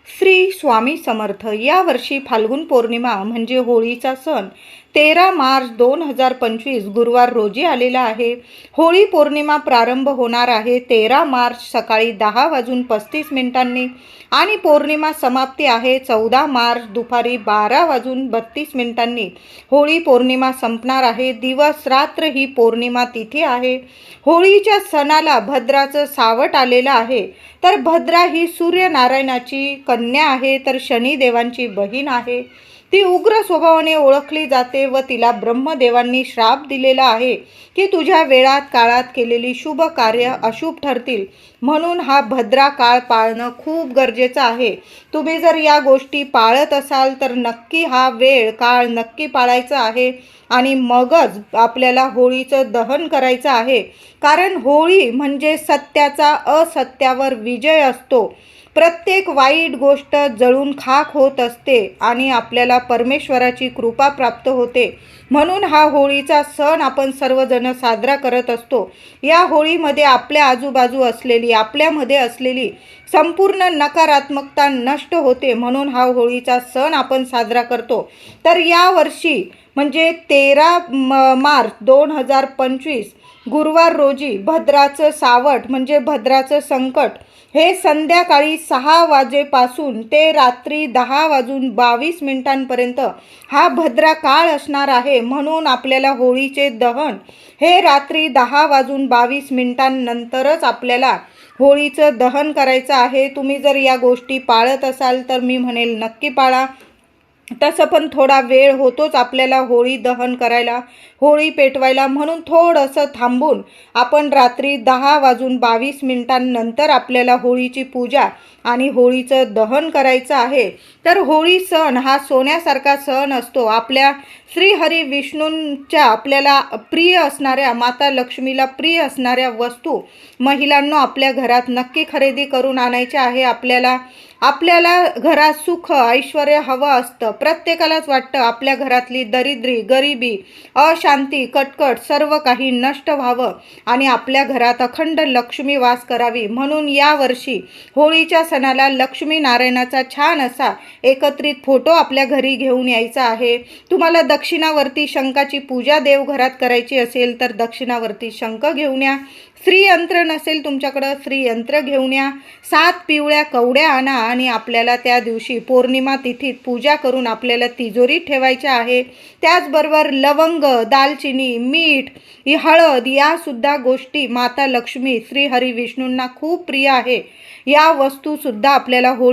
श्री स्वामी समर्थ. या वर्षी फाल्गुन पौर्णिमा म्हणजे होळीचा सण 13 मार्च 2025 गुरुवार रोजी आलेला आहे. होळी पौर्णिमा प्रारंभ होणार आहे 13 मार्च सकाळी 10:35 आणि पौर्णिमा समाप्ती आहे 14 मार्च दुपारी 12:32. होळी पौर्णिमा संपणार आहे. दिवस रात्र ही पौर्णिमा तिथी आहे. होळीच्या सणाला भद्राचं सावट आलेलं आहे. तर भद्रा ही सूर्यनारायणाची कन्या आहे, तर शनिदेवांची बहीण आहे. ती उग्र स्वभावाने ओळखली जाते व तिला ब्रह्मदेवांनी श्राप दिलेला आहे की तुझ्या वेळात काळात केलेली शुभ कार्य अशुभ ठरतील. म्हणून हा भद्रा काळ पाळणं खूप गरजेचं आहे. तुम्ही जर या गोष्टी पाळत असाल तर नक्की हा वेळ काळ नक्की पाळायचा आहे आणि मगच आपल्याला होळीचं दहन करायचं आहे. कारण होळी म्हणजे सत्याचा असत्यावर विजय असतो. प्रत्येक वाईट गोष्ट जळून खाक होत असते आणि आपल्याला परमेश्वराची कृपा प्राप्त होते. म्हणून हा होळीचा सण आपण सर्वजण साजरा करत असतो. या होळीमध्ये आपल्या आजूबाजू असलेली आपल्यामध्ये असलेली संपूर्ण नकारात्मकता नष्ट होते. म्हणून हा होळीचा सण आपण साजरा करतो. तर या वर्षी म्हणजे 13 मार्च 2025 गुरुवार रोजी भद्राचं सावट म्हणजे भद्राचं संकट हे संध्याकाळी 6 वाजेपासून ते रात्री 10:22 हा भद्रा काळ असणार आहे. म्हणून आपल्याला होळीचे दहन हे रात्री 10:22 नंतरच आपल्याला होळीचं दहन करायचं आहे. तुम्ही जर या गोष्टी पाळत असाल तर मी म्हणेल नक्की पाळा. तसं पण थोडा वेळ होतोच आपल्याला होळी दहन करायला, होळी पेटवायला. म्हणून थोडंसं थांबून आपण रात्री 10:22 नंतर आपल्याला होळीची पूजा आणि होळीचं दहन करायचं आहे. तर होळी सण हा सोन्यासारखा सण असतो. आपल्या श्रीहरी विष्णूंच्या आपल्याला प्रिय असणाऱ्या माता लक्ष्मीला प्रिय असणाऱ्या वस्तू महिलांना आपल्या घरात नक्की खरेदी करून आणायच्या आहे. आपल्याला घरात सुख ऐश्वर्य हवं असतं. प्रत्येकालाच वाटतं आपल्या घरातली दरिद्री गरिबी अशांती कटकट सर्व काही नष्ट व्हावं आणि आपल्या घरात अखंड लक्ष्मी वास करावी. म्हणून यावर्षी होळीच्या सणाला लक्ष्मी नारायणाचा छान असा एकत्रित फोटो आपल्या घरी घेऊन यायचा आहे. तुम्हाला दक्षिणावर्ती शंखाची पूजा देवघरात करायची असेल तर दक्षिणावर्ती शंख घेऊन या. श्रीयंत्र नसेल तुमच्याकडं श्रीयंत्र घेऊन या. 7 पिवळ्या कवड्या आणा आणि आपल्याला त्या दिवशी पौर्णिमा तिथीत पूजा करून आपल्याला तिजोरीत ठेवायच्या आहे. त्याचबरोबर लवंग दालचिनी मीठ हळद या सुद्धा गोष्टी माता लक्ष्मी श्री हरी विष्णूंना खूप प्रिय आहे. या वस्तू सुद्धा आपल्याला होळी